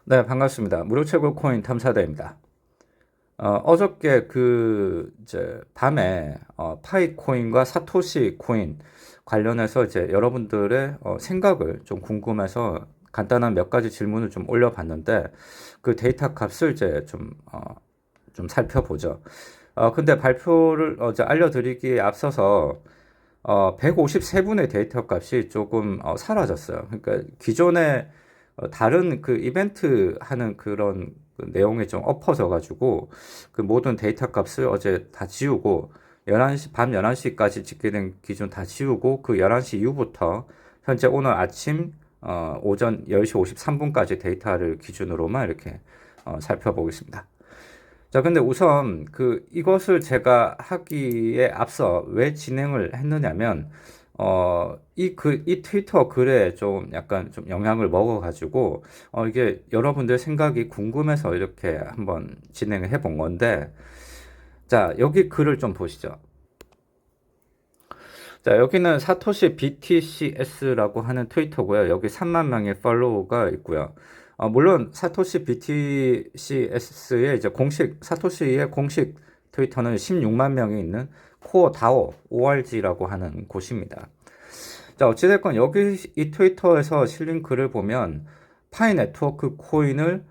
네, 반갑습니다. 무료 채굴 코인 탐사대입니다. 어저께 이제 밤에, 파이 코인과 사토시 코인 관련해서 이제 여러분들의 생각을 좀 궁금해서 간단한 몇 가지 질문을 좀 올려봤는데, 그 데이터 값을 이제 좀 살펴보죠. 근데 발표를 어제 알려드리기에 앞서서 153분의 데이터 값이 조금 사라졌어요. 그러니까 기존에 다른 그 이벤트 하는 그런 그 내용이 좀 엎어져 가지고 그 모든 데이터 값을 어제 다 지우고 11시, 밤 11시까지 집계된 기준 다 지우고 그 11시 이후부터 현재 오늘 아침 오전 10시 53분까지 데이터를 기준으로만 이렇게 살펴보겠습니다. 자, 근데 우선 이것을 제가 하기에 앞서 왜 진행을 했느냐면, 이 트위터 글에 좀 약간 좀 영향을 먹어가지고, 이게 여러분들 생각이 궁금해서 이렇게 한번 진행을 해본 건데, 자, 여기 글을 좀 보시죠. 자, 여기는 사토시 BTCS라고 하는 트위터고요. 여기 3만 명의 팔로우가 있고요. 물론 사토시 BTCS의 이제 사토시의 공식 트위터는 16만 명이 있는 코어 다오 ORG라고 하는 곳입니다. 자, 어찌됐건 여기 이 트위터에서 실린 글을 보면 파이 네트워크 코인을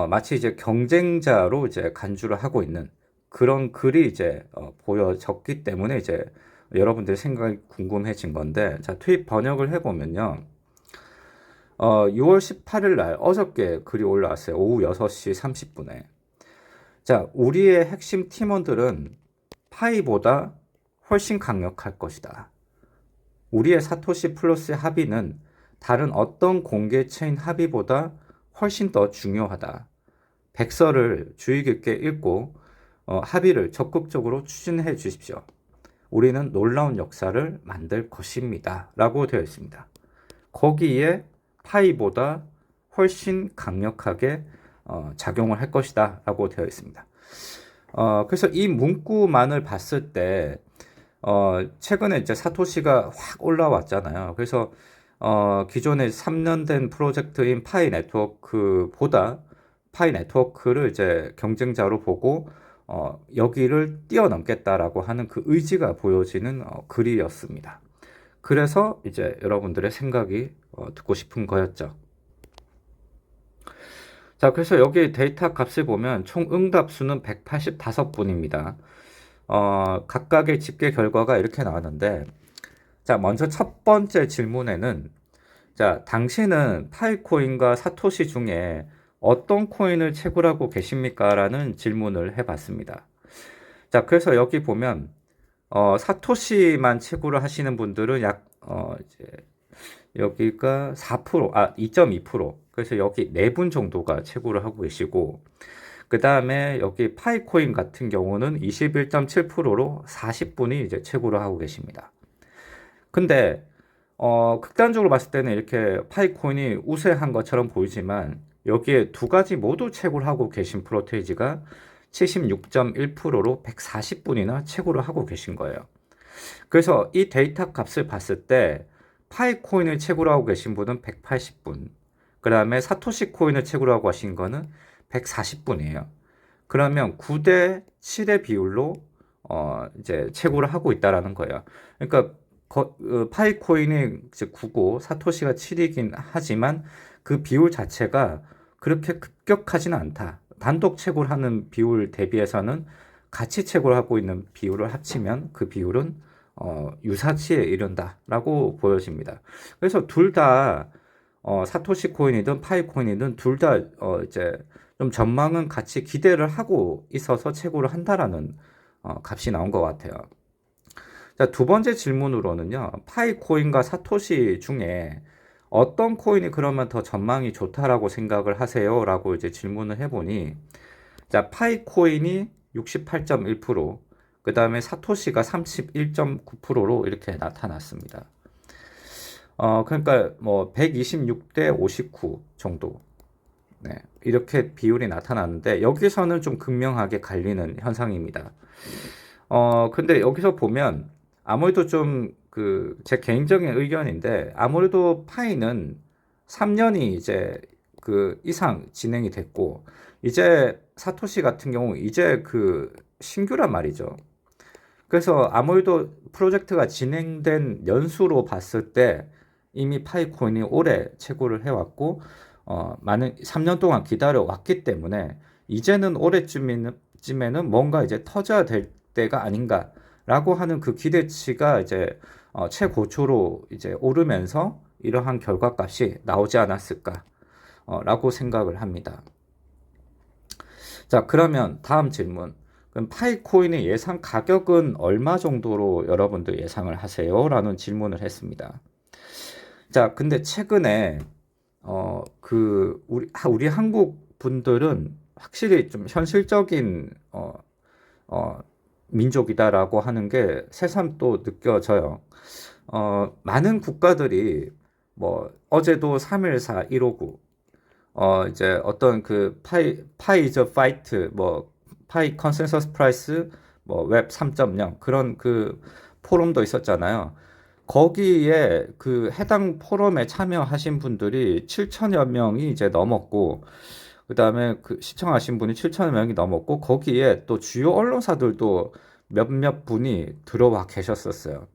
마치 이제 경쟁자로 이제 간주를 하고 있는 그런 글이 이제 보여졌기 때문에 이제 여러분들 생각이 궁금해진 건데, 자, 트윗 번역을 해보면요. 6월 18일 날 어저께 글이 올라왔어요. 오후 6시 30분에. 자, 우리의 핵심 팀원들은 파이보다 훨씬 강력할 것이다. 우리의 사토시 플러스 합의는 다른 어떤 공개 체인 합의보다 훨씬 더 중요하다. 백서를 주의 깊게 읽고 합의를 적극적으로 추진해 주십시오. 우리는 놀라운 역사를 만들 것입니다. 라고 되어 있습니다. 거기에 파이보다 훨씬 강력하게 작용을 할 것이다. 라고 되어 있습니다. 그래서 이 문구만을 봤을 때, 최근에 이제 사토시가 확 올라왔잖아요. 그래서, 기존에 3년 된 프로젝트인 파이 네트워크보다 파이 네트워크를 이제 경쟁자로 보고 여기를 뛰어넘겠다라고 하는 그 의지가 보여지는 글이었습니다. 그래서 이제 여러분들의 생각이 듣고 싶은 거였죠. 자, 그래서 여기 데이터 값을 보면 총 응답수는 185분입니다. 각각의 집계 결과가 이렇게 나왔는데, 자, 먼저 첫 번째 질문에는, 자, 당신은 파이코인과 사토시 중에 어떤 코인을 채굴하고 계십니까? 라는 질문을 해봤습니다. 자, 그래서 여기 보면, 사토시만 채굴을 하시는 분들은 이제 여기가 2.2%. 그래서 여기 4분 정도가 채굴을 하고 계시고, 그 다음에 여기 파이코인 같은 경우는 21.7%로 40분이 이제 채굴을 하고 계십니다. 근데, 극단적으로 봤을 때는 이렇게 파이코인이 우세한 것처럼 보이지만, 여기에 두 가지 모두 채굴을 하고 계신 프로테이지가 76.1%로 140분이나 채굴을 하고 계신 거예요. 그래서 이 데이터 값을 봤을 때 파이 코인을 채굴하고 계신 분은 180분, 그 다음에 사토시 코인을 채굴하고 하신 거는 140분이에요. 그러면 9대 7의 비율로 이제 채굴을 하고 있다라는 거예요. 그러니까 파이 코인이 이제 9고 사토시가 7이긴 하지만 그 비율 자체가 그렇게 급격하지는 않다. 단독 채굴하는 비율 대비해서는 같이 채굴하고 있는 비율을 합치면 그 비율은 유사치에 이른다라고 보여집니다. 그래서 둘 다 사토시 코인이든 파이 코인이든 둘 다 이제 좀 전망은 같이 기대를 하고 있어서 채굴을 한다라는 값이 나온 것 같아요. 자, 두 번째 질문으로는요, 파이 코인과 사토시 중에 어떤 코인이 그러면 더 전망이 좋다라고 생각을 하세요? 라고 이제 질문을 해보니, 자, 파이 코인이 68.1%, 그 다음에 사토시가 31.9%로 이렇게 나타났습니다. 그러니까 뭐 126대 59 정도. 네, 이렇게 비율이 나타났는데 여기서는 좀 극명하게 갈리는 현상입니다. 근데 여기서 보면 아무래도 좀 제 개인적인 의견인데 아무래도 파이는 3년이 이제 그 이상 진행이 됐고, 이제 사토시 같은 경우 이제 그 신규란 말이죠. 그래서 아무래도 프로젝트가 진행된 연수로 봤을 때 이미 파이코인이 올해 최고를 해왔고, 많은 3년 동안 기다려 왔기 때문에 이제는 올해쯤에는 뭔가 이제 터져야 될 때가 아닌가라고 하는 그 기대치가 이제 최고초로 이제 오르면서 이러한 결과값이 나오지 않았을까라고 생각을 합니다. 자, 그러면 다음 질문. 그럼 파이코인의 예상 가격은 얼마 정도로 여러분들 예상을 하세요? 라는 질문을 했습니다. 자, 근데 최근에 우리 한국 분들은 확실히 좀 현실적인 민족이다라고 하는 게 새삼 또 느껴져요. 많은 국가들이 뭐 어제도 314 159 이제 어떤 그 파이 이즈 파이트 뭐 파이 컨센서스 프라이스 뭐 웹 3.0 그런 그 포럼도 있었잖아요. 거기에 그 해당 포럼에 참여하신 분들이 7천여 명이 이제 넘었고, 그다음에 그 시청하신 분이 7천여 명이 넘었고, 거기에 또 주요 언론사들도 몇몇 분이 들어와 계셨었어요.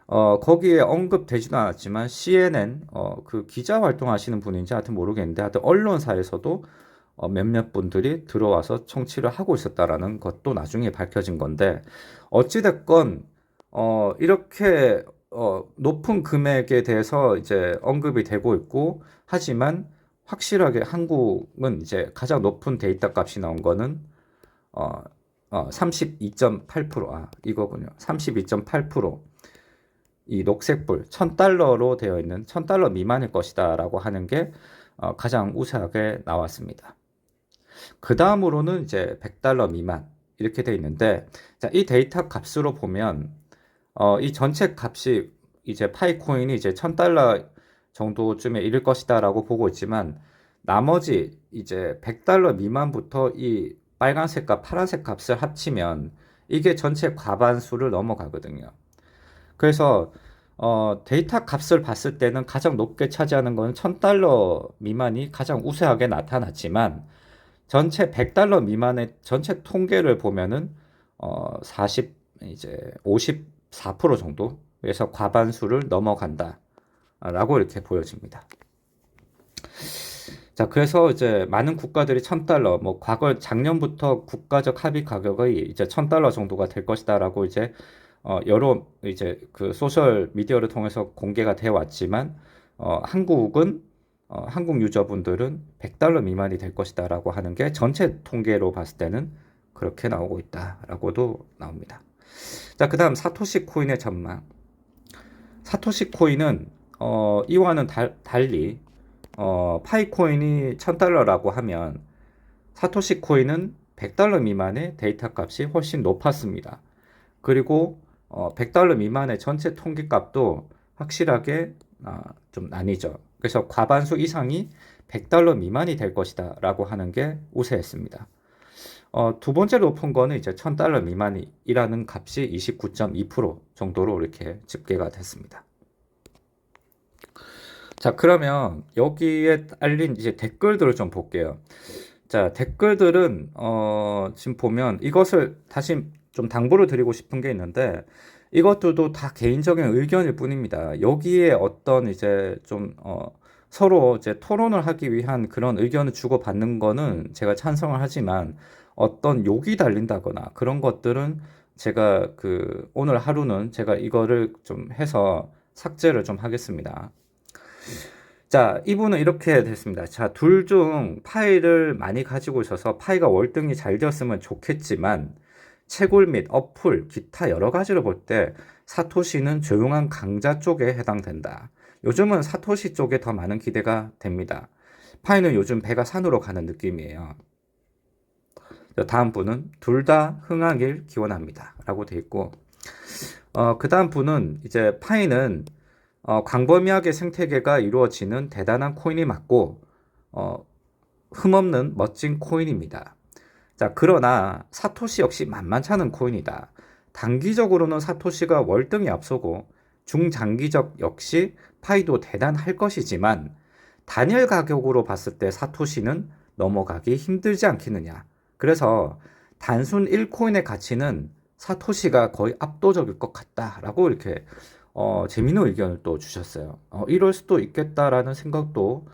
거기에 언급되지도 않았지만 CNN 그 기자 활동하시는 분인지 하여튼 모르겠는데 하여튼 언론사에서도 몇몇 분들이 들어와서 청취를 하고 있었다라는 것도 나중에 밝혀진 건데, 어찌됐건 이렇게 높은 금액에 대해서 이제 언급이 되고 있고, 하지만 확실하게 한국은 이제 가장 높은 데이터 값이 나온 거는 32.8%, 이거군요. 32.8%. 이 녹색불 1000달러로 되어 있는 1000달러 미만일 것이다 라고 하는 게 가장 우세하게 나왔습니다. 그 다음으로는 이제 100달러 미만 이렇게 되어 있는데, 자, 이 데이터 값으로 보면 이 전체 값이 이제 파이코인이 이제 1000달러 정도쯤에 이를 것이다 라고 보고 있지만, 나머지 이제 100달러 미만부터 이 빨간색과 파란색 값을 합치면 이게 전체 과반수를 넘어가거든요. 그래서 데이터 값을 봤을 때는 가장 높게 차지하는 것은 1000달러 미만이 가장 우세하게 나타났지만, 전체 100달러 미만의 전체 통계를 보면은 40 이제 54% 정도에서 과반수를 넘어간다라고 이렇게 보여집니다. 자, 그래서 이제 많은 국가들이 1000달러, 뭐 과거 작년부터 국가적 합의 가격이 이제 1000달러 정도가 될 것이다라고 이제 여러 이제 그 소셜 미디어를 통해서 공개가 되어 왔지만, 한국은 한국 유저분들은 100달러 미만이 될 것이다라고 하는 게 전체 통계로 봤을 때는 그렇게 나오고 있다라고도 나옵니다. 자, 그다음 사토시 코인의 전망. 사토시 코인은 이와는 달리 파이코인이 1000달러라고 하면 사토시 코인은 100달러 미만의 데이터 값이 훨씬 높았습니다. 그리고 100달러 미만의 전체 통계 값도 확실하게 좀 나뉘죠. 그래서 과반수 이상이 100달러 미만이 될 것이다 라고 하는 게 우세했습니다. 두 번째로 높은 거는 이제 1000달러 미만이라는 값이 29.2% 정도로 이렇게 집계가 됐습니다. 자, 그러면 여기에 알린 이제 댓글들을 좀 볼게요. 자, 댓글들은 지금 보면 이것을 다시 좀 당부를 드리고 싶은 게 있는데, 이것들도 다 개인적인 의견일 뿐입니다. 여기에 어떤 이제 좀 서로 이제 토론을 하기 위한 그런 의견을 주고받는 거는 제가 찬성을 하지만, 어떤 욕이 달린다거나 그런 것들은 제가 그 오늘 하루는 제가 이거를 좀 해서 삭제를 좀 하겠습니다. 자, 이분은 이렇게 됐습니다. 자, 둘 중 파이를 많이 가지고 있어서 파이가 월등히 잘 되었으면 좋겠지만, 채굴 및 어플, 기타 여러 가지를 볼 때 사토시는 조용한 강자 쪽에 해당된다. 요즘은 사토시 쪽에 더 많은 기대가 됩니다. 파이는 요즘 배가 산으로 가는 느낌이에요. 다음 분은 둘 다 흥하길 기원합니다 라고 돼 있고, 그 다음 분은 이제 파이는 광범위하게 생태계가 이루어지는 대단한 코인이 맞고 흠없는 멋진 코인입니다. 자, 그러나 사토시 역시 만만찮은 코인이다. 단기적으로는 사토시가 월등히 앞서고 중장기적 역시 파이도 대단할 것이지만, 단일 가격으로 봤을 때 사토시는 넘어가기 힘들지 않겠느냐. 그래서 단순 1코인의 가치는 사토시가 거의 압도적일 것 같다라고 이렇게 재미있는 의견을 또 주셨어요. 이럴 수도 있겠다라는 생각도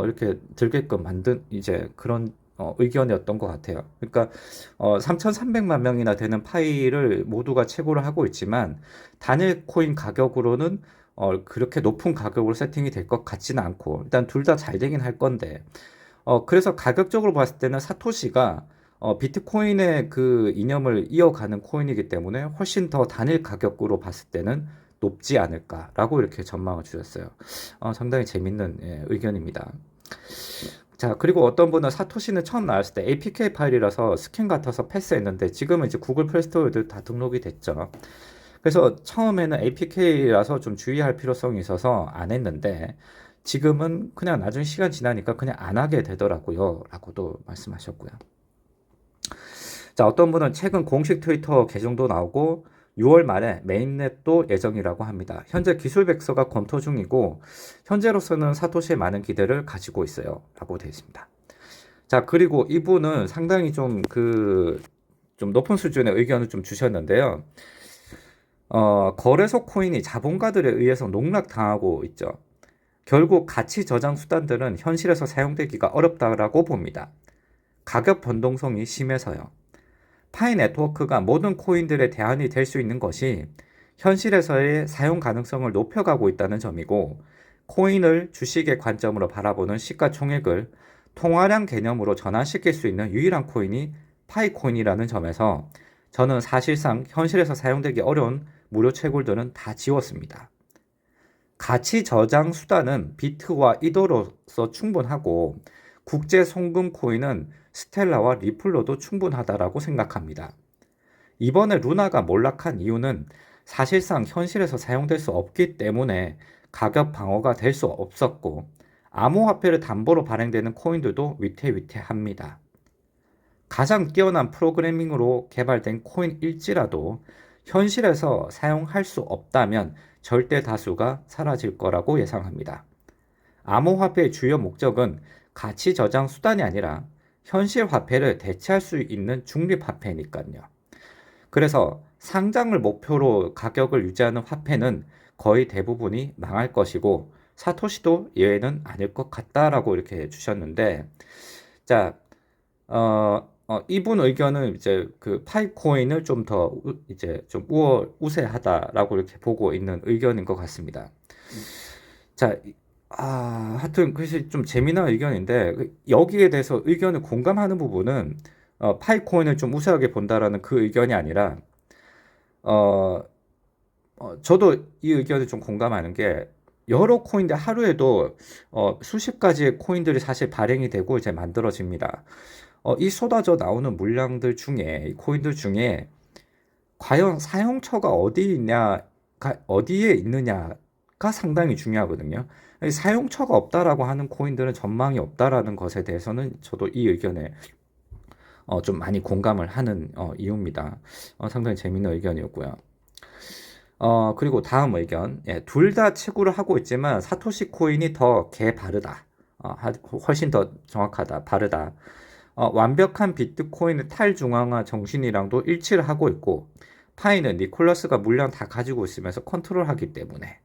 이렇게 들게끔 만든 이제 그런 의견이었던 것 같아요. 그러니까 3,300만 명이나 되는 파일을 모두가 채굴을 하고 있지만 단일 코인 가격으로는 그렇게 높은 가격으로 세팅이 될 것 같지는 않고 일단 둘 다 잘 되긴 할 건데 그래서 가격적으로 봤을 때는 사토시가 비트코인의 그 이념을 이어가는 코인이기 때문에 훨씬 더 단일 가격으로 봤을 때는 높지 않을까라고 이렇게 전망을 주셨어요. 상당히 재밌는 의견입니다. 자, 그리고 어떤 분은 사토시는 처음 나왔을 때 APK 파일이라서 스캔 같아서 패스했는데 지금은 이제 구글 플레이스토어에도 다 등록이 됐죠. 그래서 처음에는 APK라서 좀 주의할 필요성이 있어서 안 했는데 지금은 그냥 나중에 시간 지나니까 그냥 안 하게 되더라고요. 라고도 말씀하셨고요. 자, 어떤 분은 최근 공식 트위터 계정도 나오고 6월 말에 메인넷도 예정이라고 합니다. 현재 기술 백서가 검토 중이고 현재로서는 사토시에 많은 기대를 가지고 있어요. 라고 되어 있습니다. 자, 그리고 이분은 상당히 좀 높은 수준의 의견을 좀 주셨는데요. 거래소 코인이 자본가들에 의해서 농락당하고 있죠. 결국 가치 저장 수단들은 현실에서 사용되기가 어렵다라고 봅니다. 가격 변동성이 심해서요. 파이 네트워크가 모든 코인들의 대안이 될 수 있는 것이 현실에서의 사용 가능성을 높여가고 있다는 점이고, 코인을 주식의 관점으로 바라보는 시가총액을 통화량 개념으로 전환시킬 수 있는 유일한 코인이 파이코인이라는 점에서 저는 사실상 현실에서 사용되기 어려운 무료 채굴들은 다 지웠습니다. 가치 저장 수단은 비트와 이더로서 충분하고 국제 송금 코인은 스텔라와 리플로도 충분하다라고 생각합니다. 이번에 루나가 몰락한 이유는 사실상 현실에서 사용될 수 없기 때문에 가격 방어가 될 수 없었고 암호화폐를 담보로 발행되는 코인들도 위태위태합니다. 가장 뛰어난 프로그래밍으로 개발된 코인일지라도 현실에서 사용할 수 없다면 절대 다수가 사라질 거라고 예상합니다. 암호화폐의 주요 목적은 가치 저장 수단이 아니라 현실 화폐를 대체할 수 있는 중립화폐니까요. 그래서 상장을 목표로 가격을 유지하는 화폐는 거의 대부분이 망할 것이고 사토시도 예외는 아닐 것 같다라고 이렇게 주셨는데, 자, 이분 의견은 이제 그 파이코인을 좀 더 이제 좀 우세하다라고 이렇게 보고 있는 의견인 것 같습니다. 자, 하여튼 그것이 좀 재미난 의견인데 여기에 대해서 의견을 공감하는 부분은 파이코인을 좀 우세하게 본다라는 그 의견이 아니라 어, 저도 이 의견을 좀 공감하는 게 여러 코인들 하루에도 수십 가지의 코인들이 사실 발행이 되고 이제 만들어집니다. 이 쏟아져 나오는 물량들 중에, 이 코인들 중에 과연 사용처가 어디에 있느냐가 상당히 중요하거든요. 사용처가 없다라고 하는 코인들은 전망이 없다라는 것에 대해서는 저도 이 의견에 좀 많이 공감을 하는 이유입니다. 상당히 재밌는 의견이었고요. 그리고 다음 의견. 예, 둘 다 채굴을 하고 있지만 사토시 코인이 더 개바르다. 훨씬 더 정확하다. 바르다. 완벽한 비트코인의 탈중앙화 정신이랑도 일치를 하고 있고 파이는 니콜라스가 물량 다 가지고 있으면서 컨트롤하기 때문에,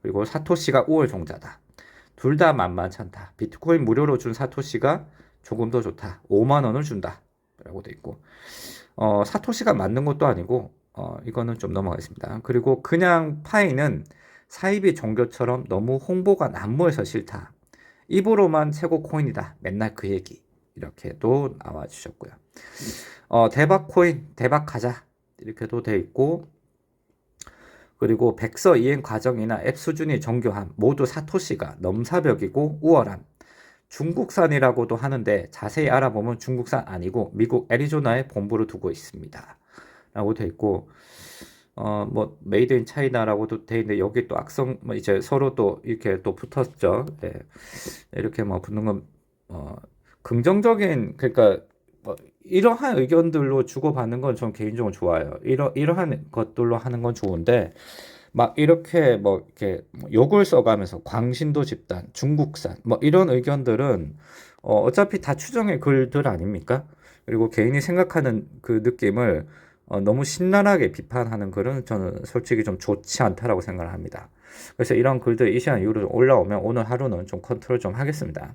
그리고 사토시가 우월 종자다. 둘 다 만만찮다. 비트코인 무료로 준 사토시가 조금 더 좋다. 5만 원을 준다. 라고 돼 있고 사토시가 맞는 것도 아니고 이거는 좀 넘어가겠습니다. 그리고 그냥 파이는 사이비 종교처럼 너무 홍보가 난무해서 싫다. 입으로만 최고 코인이다. 맨날 그 얘기. 이렇게도 나와 주셨고요. 대박 코인, 대박 가자. 이렇게도 돼 있고, 그리고 백서 이행 과정이나 앱 수준이 정교함, 모두 사토시가 넘사벽이고 우월함. 중국산이라고도 하는데 자세히 알아보면 중국산 아니고 미국 애리조나에 본부를 두고 있습니다. 라고 돼 있고, 뭐 메이드 인 차이나라고도 돼 있는데 여기 또 악성 뭐 이제 서로 또 이렇게 또 붙었죠. 네. 이렇게 뭐 붙는 건 긍정적인, 그러니까 뭐 이러한 의견들로 주고받는 건 전 개인적으로 좋아요. 이러한 것들로 하는 건 좋은데 막 이렇게 뭐 이렇게 욕을 써가면서 광신도 집단, 중국산 뭐 이런 의견들은 어차피 다 추정의 글들 아닙니까? 그리고 개인이 생각하는 그 느낌을 너무 신랄하게 비판하는 글은 저는 솔직히 좀 좋지 않다라고 생각을 합니다. 그래서 이런 글들 이 시간 이후로 올라오면 오늘 하루는 좀 컨트롤 좀 하겠습니다.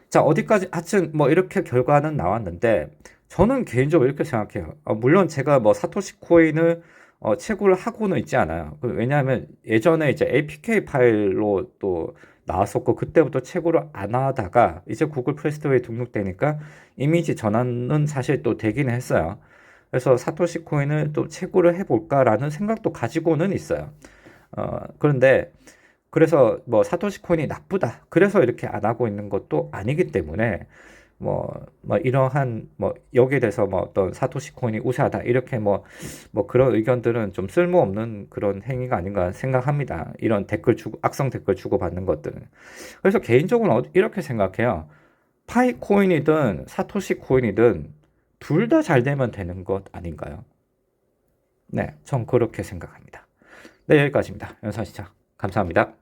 자, 어디까지, 하여튼, 뭐, 이렇게 결과는 나왔는데, 저는 개인적으로 이렇게 생각해요. 물론 제가 뭐, 사토시 코인을, 채굴을 하고는 있지 않아요. 왜냐하면 예전에 이제 APK 파일로 또 나왔었고, 그때부터 채굴을 안 하다가, 이제 구글 플레이스토어에 등록되니까 이미지 전환은 사실 또 되긴 했어요. 그래서 사토시 코인을 또 채굴을 해볼까라는 생각도 가지고는 있어요. 그런데, 그래서 뭐 사토시 코인이 나쁘다. 그래서 이렇게 안 하고 있는 것도 아니기 때문에 뭐 이러한 뭐 여기에 대해서 뭐 어떤 사토시 코인이 우세하다. 이렇게 뭐 그런 의견들은 좀 쓸모없는 그런 행위가 아닌가 생각합니다. 이런 악성 댓글 주고받는 것들은. 그래서 개인적으로 이렇게 생각해요. 파이 코인이든 사토시 코인이든 둘 다 잘 되면 되는 것 아닌가요? 네, 전 그렇게 생각합니다. 네, 여기까지입니다. 연사 시청 감사합니다.